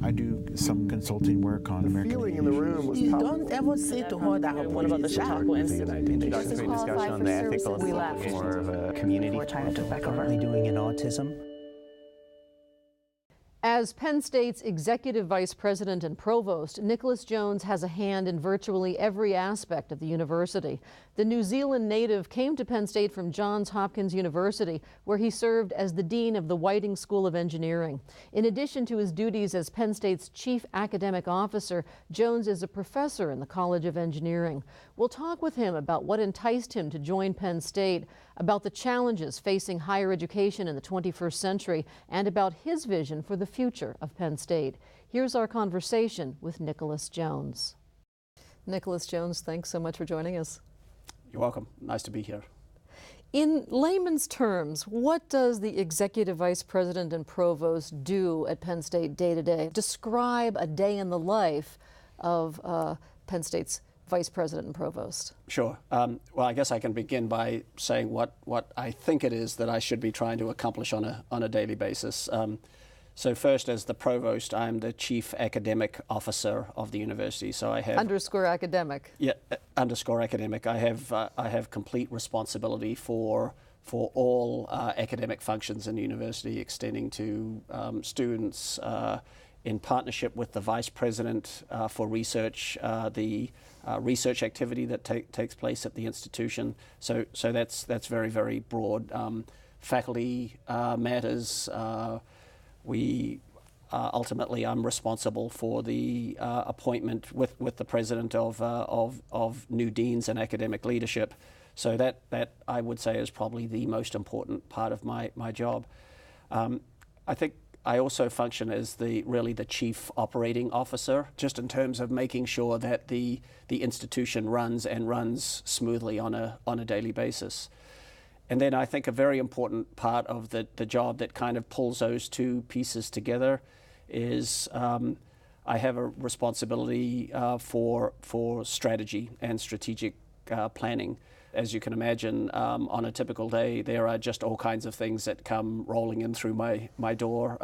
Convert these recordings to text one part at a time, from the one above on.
I do some consulting work on American feeling in the room was You palpable. don't ever say to her that One about the Chautauqua Institute. Introductory discussion on the ethical We laughed. more of a community. Before China took back over. Currently doing in autism. As Penn State's executive vice president and provost, Nicholas Jones has a hand in virtually every aspect of the university. The New Zealand native came to Penn State from Johns Hopkins University, where he served as the dean of the Whiting School of Engineering. In addition to his duties as Penn State's chief academic officer, Jones is a professor in the College of Engineering. We'll talk with him about what enticed him to join Penn State, about the challenges facing higher education in the 21st century, and about his vision for the future of Penn State. Here's our conversation with Nicholas Jones. Nicholas Jones, thanks so much for joining us. You're welcome. Nice to be here. In layman's terms, what does the executive vice president and provost do at Penn State day to day? Describe a day in the life of Penn State's vice president and provost. Sure. Well, I guess I can begin by saying what I think it is that I should be trying to accomplish on a daily basis. So first, as the provost, I'm the chief academic officer of the university. So I have Underscore academic. Yeah, underscore academic. I have complete responsibility for all academic functions in the university, extending to students, in partnership with the vice president for research, the research activity that takes place at the institution. So that's very, very broad. Faculty matters. Ultimately, I'm responsible for the appointment with the president of new deans and academic leadership. So that I would say is probably the most important part of my job. I think I also function as really the chief operating officer, just in terms of making sure that the institution runs smoothly on a daily basis. And then I think a very important part of the job that kind of pulls those two pieces together is I have a responsibility for strategy and strategic planning. As you can imagine, on a typical day, there are just all kinds of things that come rolling in through my door.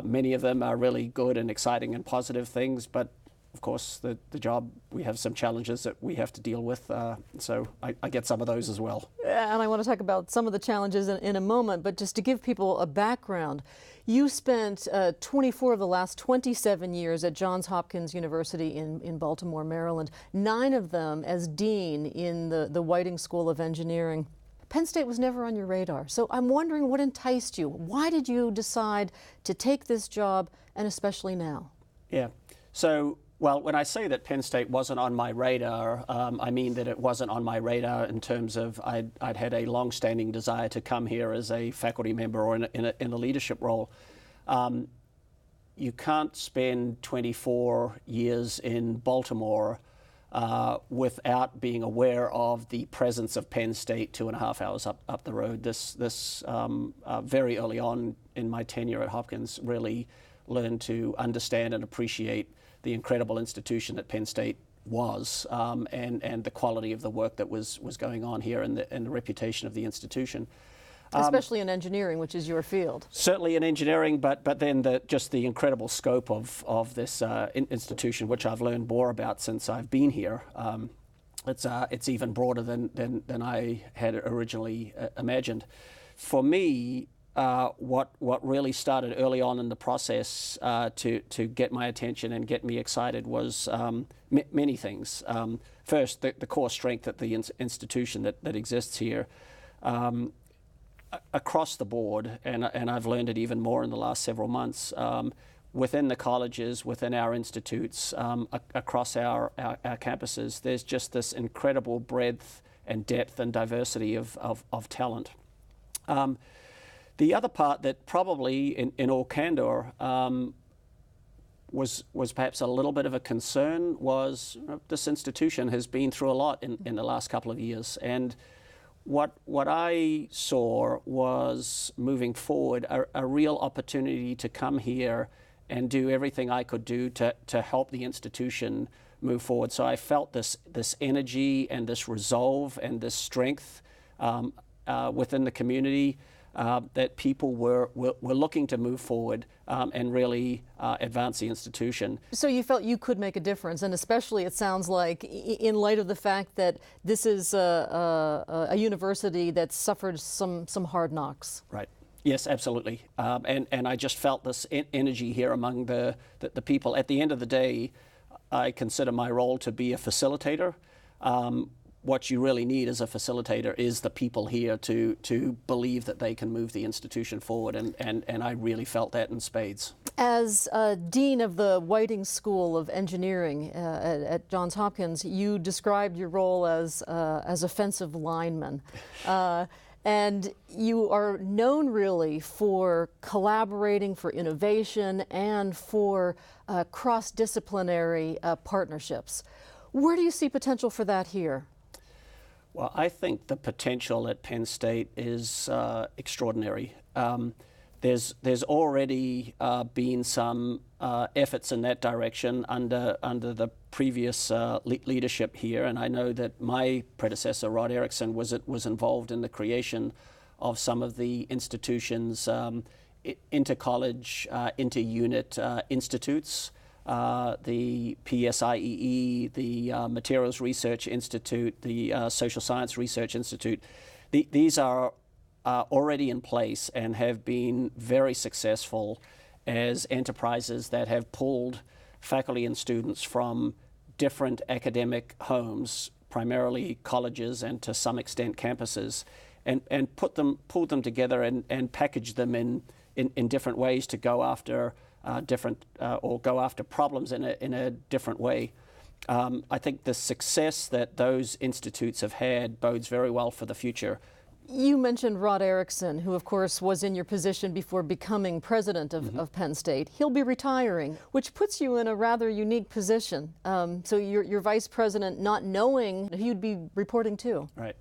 Many of them are really good and exciting and positive things, but of course, the job, we have some challenges that we have to deal with, so I get some of those as well. And I want to talk about some of the challenges in a moment, but just to give people a background, you spent 24 of the last 27 years at Johns Hopkins University in Baltimore, Maryland, 9 of them as dean in the Whiting School of Engineering. Penn State was never on your radar, so I'm wondering what enticed you. Why did you decide to take this job, and especially now? Yeah, so well, when I say that Penn State wasn't on my radar, I mean that it wasn't on my radar in terms of I'd had a long-standing desire to come here as a faculty member or in a leadership role. You can't spend 24 years in Baltimore without being aware of the presence of Penn State 2.5 hours up the road. This very early on in my tenure at Hopkins really learned to understand and appreciate the incredible institution that Penn State was, and the quality of the work that was going on here and the reputation of the institution. Especially in engineering, which is your field. Certainly in engineering, but then just the incredible scope of this institution, which I've learned more about since I've been here. It's even broader than I had originally imagined. For me, what really started early on in the process to get my attention and get me excited was many things. First, the core strength at the institution that exists here. Across the board, and I've learned it even more in the last several months, within the colleges, within our institutes, across our campuses, there's just this incredible breadth and depth and diversity of talent. The other part that probably, in all candor, was perhaps a little bit of a concern was this institution has been through a lot in the last couple of years, and what I saw was, moving forward, a real opportunity to come here and do everything I could do to help the institution move forward. So I felt this energy and this resolve and this strength within the community. that people were looking to move forward and really advance the institution. So you felt you could make a difference, and especially it sounds like in light of the fact that this is a university that suffered some hard knocks. Right. Yes, absolutely. And I just felt this energy here among the people. At the end of the day, I consider my role to be a facilitator. What you really need as a facilitator is the people here to believe that they can move the institution forward, and I really felt that in spades. As Dean of the Whiting School of Engineering at Johns Hopkins, you described your role as offensive lineman. And you are known really for collaborating, for innovation, and for cross-disciplinary partnerships. Where do you see potential for that here? Well, I think the potential at Penn State is extraordinary. There's already been some efforts in that direction under the previous leadership here, and I know that my predecessor, Rod Erickson, was involved in the creation of some of the institution's inter-college, inter-unit institutes. The PSIEE, the Materials Research Institute, the Social Science Research Institute. These are already in place and have been very successful as enterprises that have pulled faculty and students from different academic homes, primarily colleges and to some extent campuses, and pulled them together and packaged them in different ways to go after go after problems in a different way. I think the success that those institutes have had bodes very well for the future. You mentioned Rod Erickson, who of course was in your position before becoming president of Penn State. He'll be retiring, which puts you in a rather unique position. So you're vice president not knowing who you'd be reporting to. Right.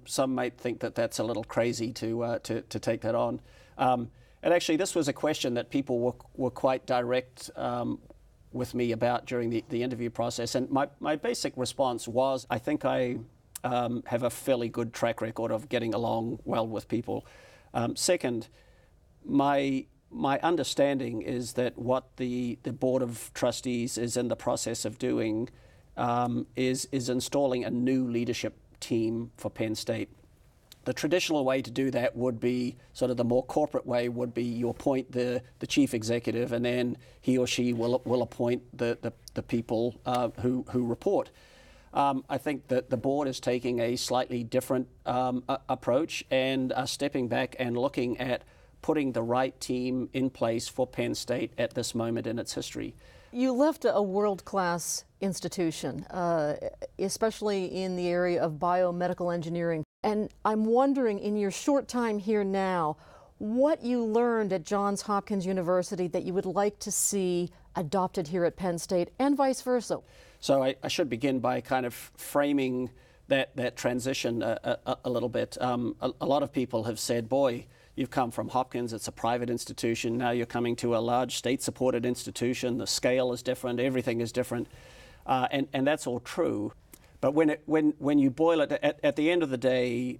Some might think that that's a little crazy to take that on. And actually, this was a question that people were quite direct with me about during the interview process. And my basic response was, I think I have a fairly good track record of getting along well with people. Second, my understanding is that what the Board of Trustees is in the process of doing is installing a new leadership team for Penn State. The traditional way to do that would be, sort of the more corporate way, would be you appoint the chief executive, and then he or she will appoint the people who report. I think that the board is taking a slightly different approach and stepping back and looking at putting the right team in place for Penn State at this moment in its history. You left a world-class institution, especially in the area of biomedical engineering. And I'm wondering, in your short time here now, what you learned at Johns Hopkins University that you would like to see adopted here at Penn State, and vice versa. So I should begin by kind of framing that transition a little bit. A lot of people have said, boy, you've come from Hopkins, it's a private institution, now you're coming to a large state-supported institution, the scale is different, everything is different, and that's all true. But when you boil it, at the end of the day,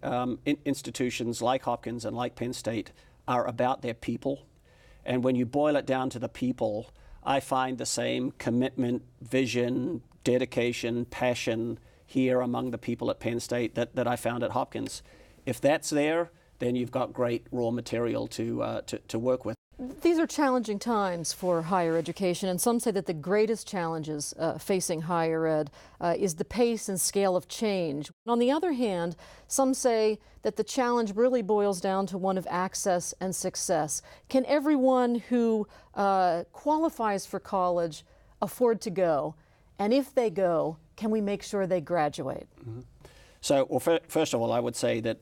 institutions like Hopkins and like Penn State are about their people. And when you boil it down to the people, I find the same commitment, vision, dedication, passion here among the people at Penn State that I found at Hopkins. If that's there, then you've got great raw material to work with. These are challenging times for higher education, and some say that the greatest challenges facing higher ed is the pace and scale of change. On the other hand, some say that the challenge really boils down to one of access and success. Can everyone who qualifies for college afford to go? And if they go, can we make sure they graduate? Mm-hmm. So, well, first of all, I would say that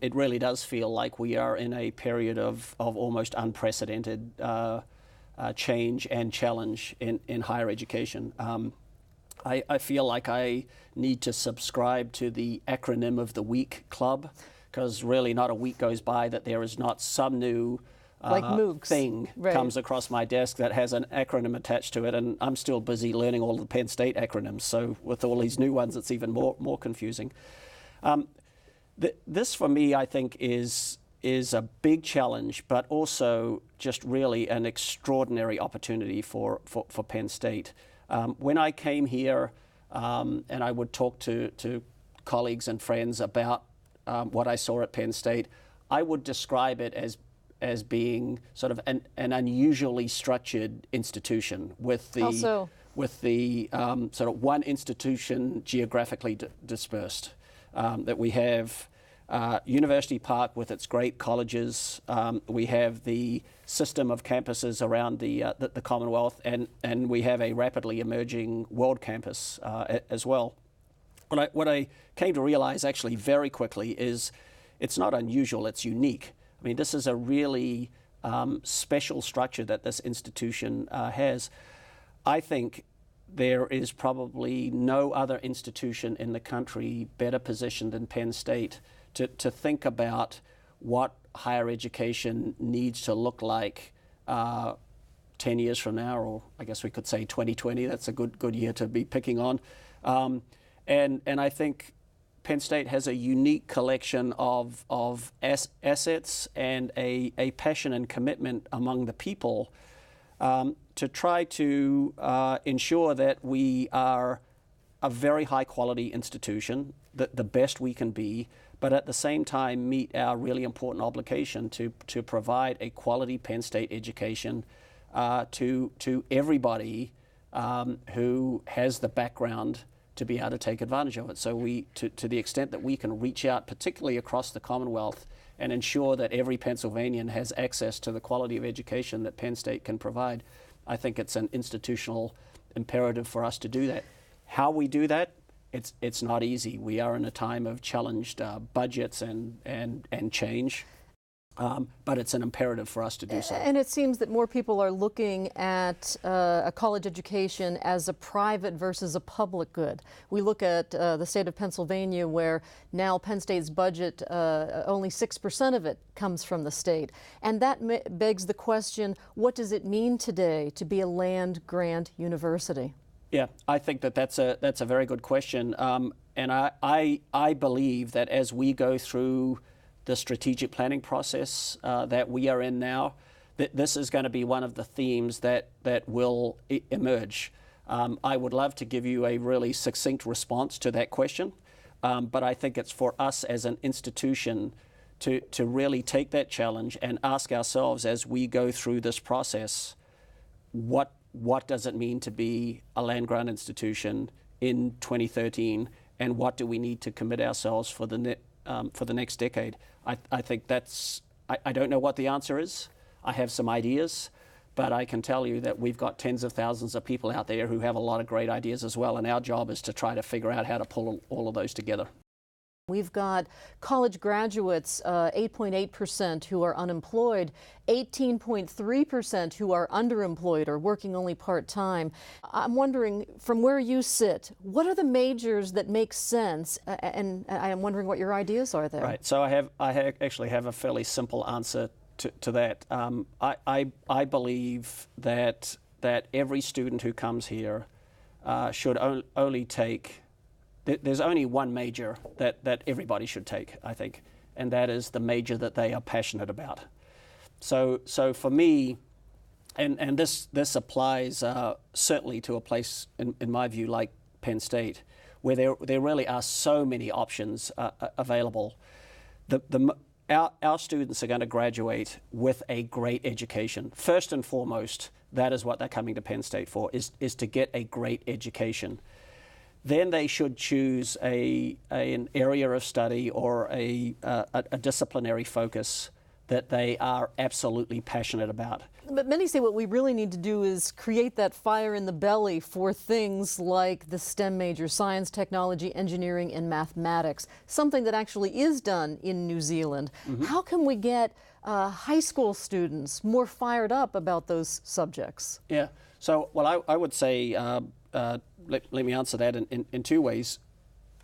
it really does feel like we are in a period of almost unprecedented change and challenge in higher education. I feel like I need to subscribe to the acronym of the week club, because really not a week goes by that there is not some new like MOOCs. Thing comes across my desk that has an acronym attached to it, and I'm still busy learning all the Penn State acronyms, so with all these new ones it's even more confusing. This for me, I think, is is a big challenge, but also just really an extraordinary opportunity for Penn State. When I came here, and I would talk to colleagues and friends about what I saw at Penn State, I would describe it as being sort of an unusually structured institution with the sort of one institution geographically dispersed. That we have University Park with its great colleges. We have the system of campuses around the Commonwealth, and we have a rapidly emerging world campus as well. What I came to realize actually very quickly is it's not unusual, it's unique. I mean, this is a really special structure that this institution has. I think there is probably no other institution in the country better positioned than Penn State to think about what higher education needs to look like 10 years from now, or I guess we could say 2020. That's a good year to be picking on. And I think Penn State has a unique collection of assets and a passion and commitment among the people to try to ensure that we are a very high quality institution, the best we can be, but at the same time meet our really important obligation to provide a quality Penn State education to everybody who has the background to be able to take advantage of it. So to the extent that we can reach out, particularly across the Commonwealth, and ensure that every Pennsylvanian has access to the quality of education that Penn State can provide, I think it's an institutional imperative for us to do that. How we do that, it's not easy. We are in a time of challenged budgets and change. But it's an imperative for us to do so. And it seems that more people are looking at a college education as a private versus a public good. We look at the state of Pennsylvania, where now Penn State's budget, only 6% of it comes from the state. And that begs the question, what does it mean today to be a land-grant university? Yeah, I think that's a very good question. And I believe that as we go through the strategic planning process that we are in now, that this is going to be one of the themes that will emerge. I would love to give you a really succinct response to that question, but I think it's for us as an institution to really take that challenge and ask ourselves as we go through this process, what does it mean to be a land-grant institution in 2013, and what do we need to commit ourselves for the next decade? I think I don't know what the answer is. I have some ideas, but I can tell you that we've got tens of thousands of people out there who have a lot of great ideas as well, and our job is to try to figure out how to pull all of those together. We've got college graduates, 8.8% who are unemployed, 18.3% who are underemployed or working only part-time. I'm wondering, from where you sit, what are the majors that make sense? And I'm wondering what your ideas are there. Right. So I actually have a fairly simple answer to that. I believe that every student who comes here should only take. There's only one major that everybody should take, I think, and that is the major that they are passionate about. So for me, and this applies certainly to a place, in my view, like Penn State, where there really are so many options available. Our students are going to graduate with a great education. First and foremost, that is what they're coming to Penn State for, is to get a great education. Then they should choose an area of study or a disciplinary focus that they are absolutely passionate about. But many say what we really need to do is create that fire in the belly for things like the STEM major, science, technology, engineering, and mathematics, something that actually is done in New Zealand. Mm-hmm. How can we get high school students more fired up about those subjects? Yeah, so, well, I would say, let me answer that in two ways.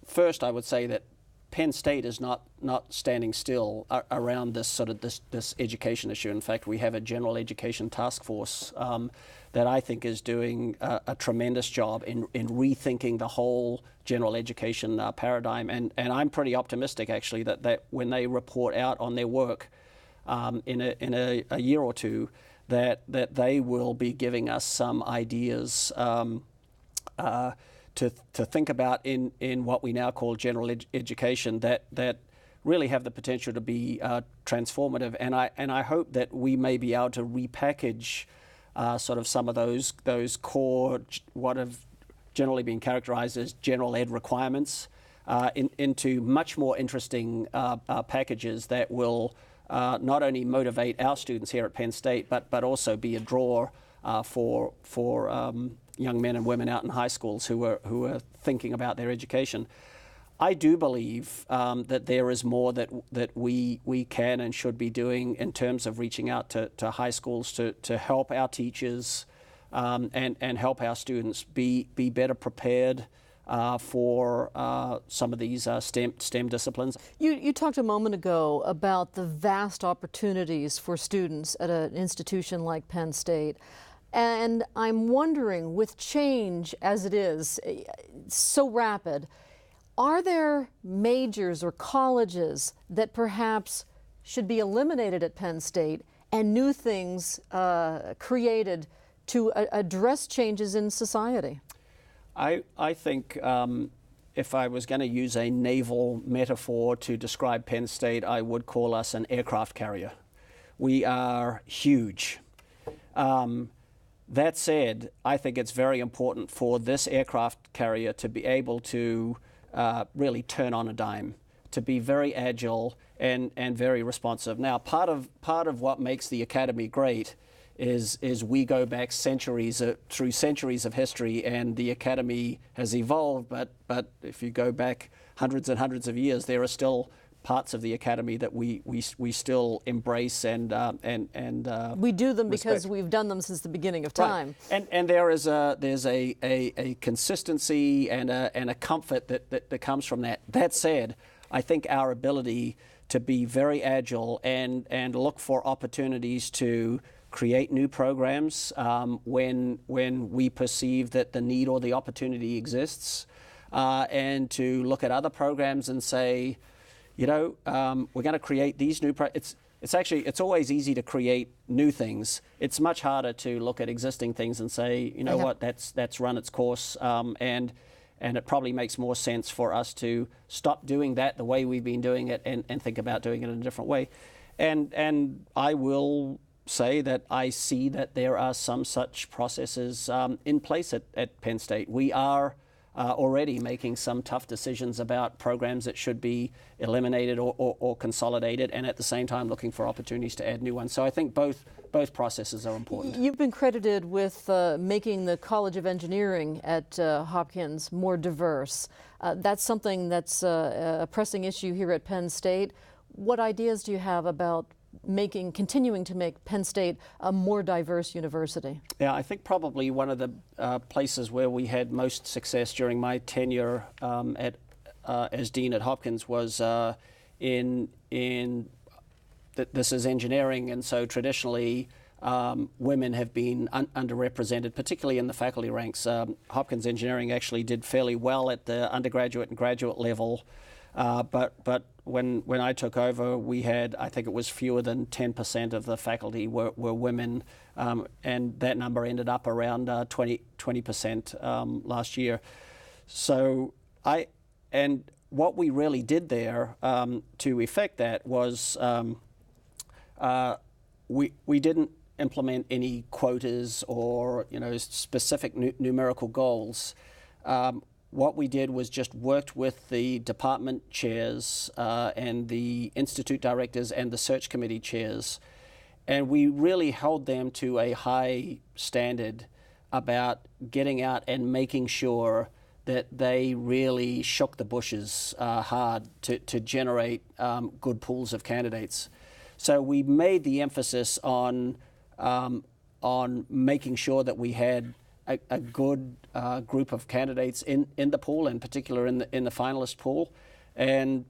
First, I would say that Penn State is not standing still around this education issue. In fact, we have a general education task force that I think is doing a tremendous job in rethinking the whole general education paradigm. And I'm pretty optimistic, actually, that when they report out on their work, in a year or two, that they will be giving us some ideas to think about in what we now call general education that really have the potential to be transformative. And I hope that we may be able to repackage sort of some of those core, what have generally been characterized as general ed requirements, into much more interesting packages that will not only motivate our students here at Penn State, but also be a draw for young men and women out in high schools who are thinking about their education. I do believe that there is more that we can and should be doing in terms of reaching out to high schools to help our teachers and help our students be better prepared for some of these STEM disciplines. You talked a moment ago about the vast opportunities for students at an institution like Penn State. And I'm wondering, with change as it is, so rapid, are there majors or colleges that perhaps should be eliminated at Penn State and new things created to address changes in society? I think if I was going to use a naval metaphor to describe Penn State, I would call us an aircraft carrier. We are huge. That said, I think it's very important for this aircraft carrier to be able to really turn on a dime, to be very agile and very responsive. Now, part of what makes the Academy great is we go back through centuries of history, and the Academy has evolved. But if you go back hundreds and hundreds of years, there are still parts of the Academy that we still embrace and we do them respect. because we've done them since the beginning of time. Right. And there's a consistency and a comfort that comes from that. That said, I think our ability to be very agile and look for opportunities to create new programs when we perceive that the need or the opportunity exists, and to look at other programs and say, we're going to create these new it's always easy to create new things. It's much harder to look at existing things and say, what, that's run its course, and it probably makes more sense for us to stop doing that the way we've been doing it and think about doing it in a different way. And I will say that I see that there are some such processes in place at Penn State. We are already making some tough decisions about programs that should be eliminated or consolidated, and at the same time looking for opportunities to add new ones. So I think both processes are important. You've been credited with making the College of Engineering at Hopkins more diverse. That's something that's a pressing issue here at Penn State. What ideas do you have about continuing to make Penn State a more diverse university? Yeah, I think probably one of the places where we had most success during my tenure as dean at Hopkins was this is engineering, and so traditionally women have been underrepresented, particularly in the faculty ranks. Hopkins Engineering actually did fairly well at the undergraduate and graduate level. But when I took over, we had, I think it was fewer than 10% of the faculty were women, and that number ended up around 20% last year. So what we really did there to effect that was we didn't implement any quotas or specific numerical goals. What we did was just worked with the department chairs and the institute directors and the search committee chairs, and we really held them to a high standard about getting out and making sure that they really shook the bushes hard to generate good pools of candidates. So we made the emphasis on making sure that we had a good group of candidates in the pool, in particular in the finalist pool, and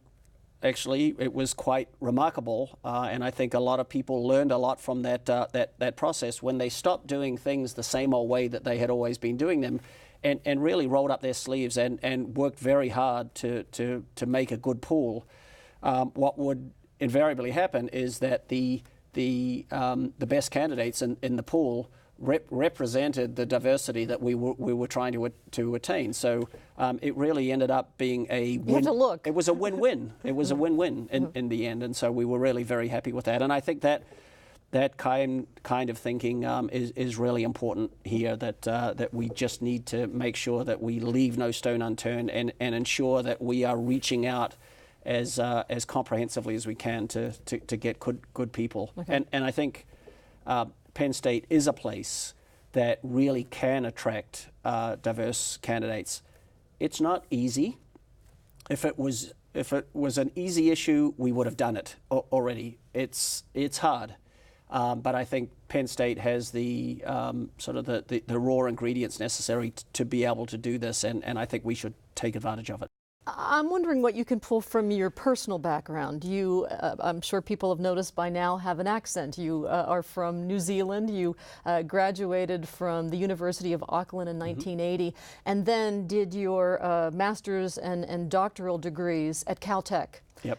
actually it was quite remarkable. And I think a lot of people learned a lot from that process when they stopped doing things the same old way that they had always been doing them, and really rolled up their sleeves and worked very hard to make a good pool. What would invariably happen is that the best candidates in the pool represented the diversity that we were trying to attain. So it really ended up being a win. You have to look. It was a win-win. It was a win-win in the end, and so we were really very happy with that. And I think that kind of thinking is really important here. That we just need to make sure that we leave no stone unturned and ensure that we are reaching out as comprehensively as we can to get good people. Okay. And I think Penn State is a place that really can attract diverse candidates. It's not easy. If it was an easy issue, we would have done it already. It's hard. But I think Penn State has the sort of the raw ingredients necessary to be able to do this, and I think we should take advantage of it. I'm wondering what you can pull from your personal background. You, I'm sure people have noticed by now, have an accent. You are from New Zealand. You graduated from the University of Auckland in 1980, and then did your master's and doctoral degrees at Caltech. Yep.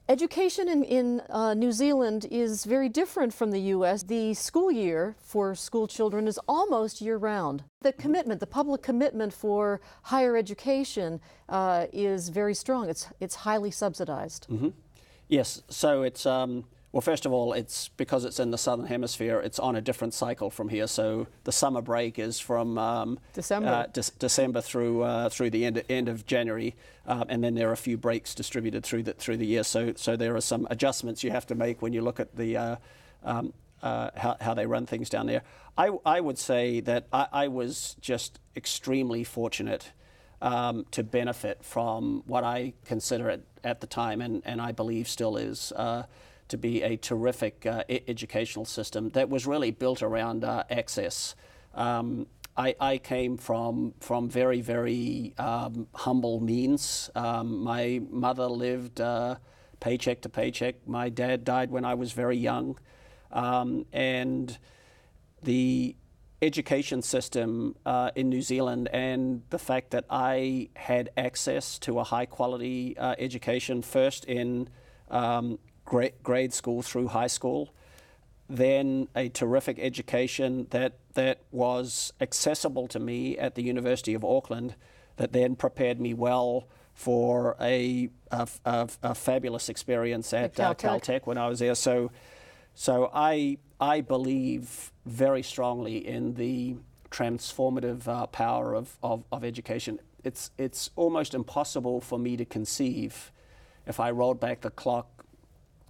Education in New Zealand is very different from the U.S. The school year for school children is almost year-round. The commitment, the public commitment for higher education is very strong. It's highly subsidized. Mm-hmm. Yes. So it's well, first of all, it's because it's in the southern hemisphere. It's on a different cycle from here. So the summer break is from December through the end of January, and then there are a few breaks distributed through the year. So there are some adjustments you have to make when you look at the how they run things down there. I would say that I was just extremely fortunate to benefit from what I consider at the time, and I believe still is, to be a terrific educational system that was really built around access. I came from very, very humble means. My mother lived paycheck to paycheck. My dad died when I was very young. And the education system in New Zealand and the fact that I had access to a high quality education, first in grade school through high school, then a terrific education that was accessible to me at the University of Auckland, that then prepared me well for a fabulous experience at Caltech when I was there. So I believe very strongly in the transformative power of education. It's almost impossible for me to conceive, if I rolled back the clock,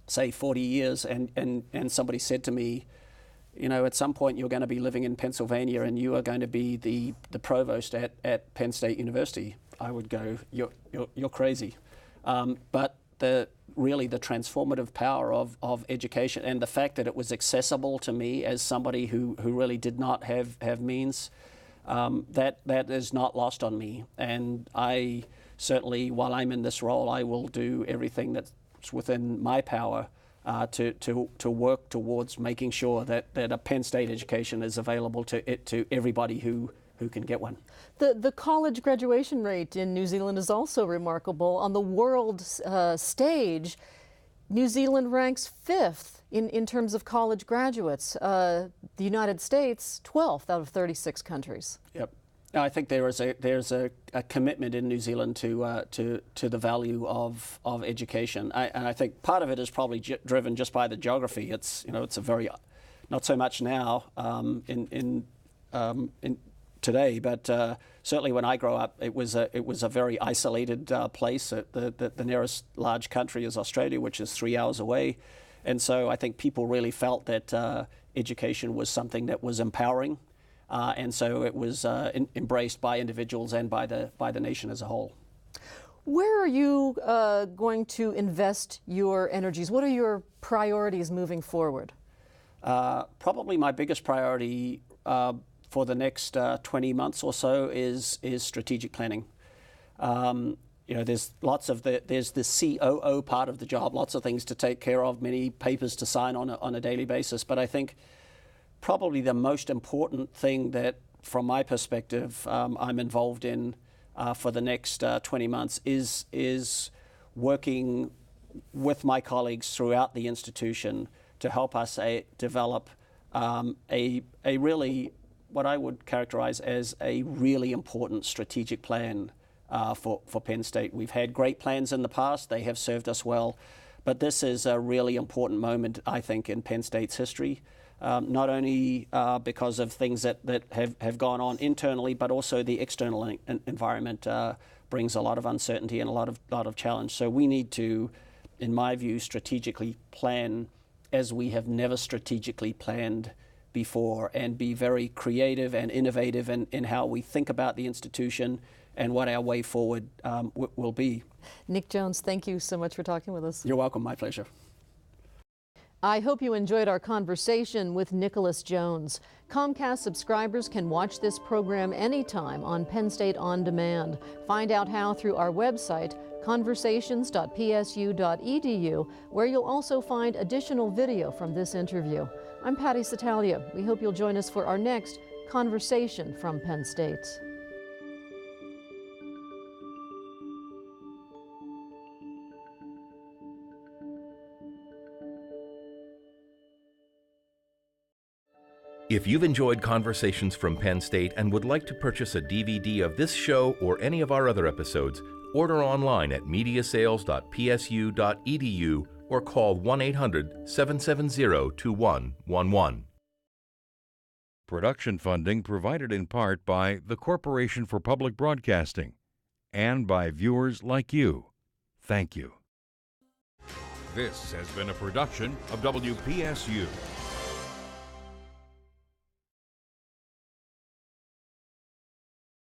say 40 years, and somebody said to me, you know, at some point you're going to be living in Pennsylvania and you are going to be the provost at Penn State University, I would go, you're crazy. But the transformative power of education and the fact that it was accessible to me as somebody who really did not have means, that is not lost on me. And I certainly, while I'm in this role, I will do everything that's within my power to work towards making sure that a Penn State education is available to everybody who can get one. The college graduation rate in New Zealand is also remarkable. On the world stage, New Zealand ranks 5th in terms of college graduates. The United States, 12th out of 36 countries. Yep. I think there's a commitment in New Zealand to the value of education, and I think part of it is probably driven just by the geography. It's a very, not so much now in today, but certainly when I grew up, it was a very isolated place. The nearest large country is Australia, which is 3 hours away, and so I think people really felt that education was something that was empowering. And so it was embraced by individuals and by the nation as a whole. Where are you going to invest your energies? What are your priorities moving forward? Probably my biggest priority for the next 20 months or so is strategic planning. There's there's the COO part of the job, lots of things to take care of, many papers to sign on a daily basis. But I think probably the most important thing that, from my perspective, I'm involved in for the next 20 months is working with my colleagues throughout the institution to help us develop a really, what I would characterize as a really important strategic plan for Penn State. We've had great plans in the past. They have served us well. But this is a really important moment, I think, in Penn State's history, not only because of things that have gone on internally, but also the external environment brings a lot of uncertainty and a lot of challenge. So we need to, in my view, strategically plan as we have never strategically planned before, and be very creative and innovative in how we think about the institution and what our way forward will be. Nick Jones, thank you so much for talking with us. You're welcome. My pleasure. I hope you enjoyed our conversation with Nicholas Jones. Comcast subscribers can watch this program anytime on Penn State On Demand. Find out how through our website, conversations.psu.edu, where you'll also find additional video from this interview. I'm Patty Satalia. We hope you'll join us for our next Conversation from Penn State. If you've enjoyed Conversations from Penn State and would like to purchase a DVD of this show or any of our other episodes, order online at mediasales.psu.edu or call 1-800-770-2111. Production funding provided in part by the Corporation for Public Broadcasting and by viewers like you. Thank you. This has been a production of WPSU.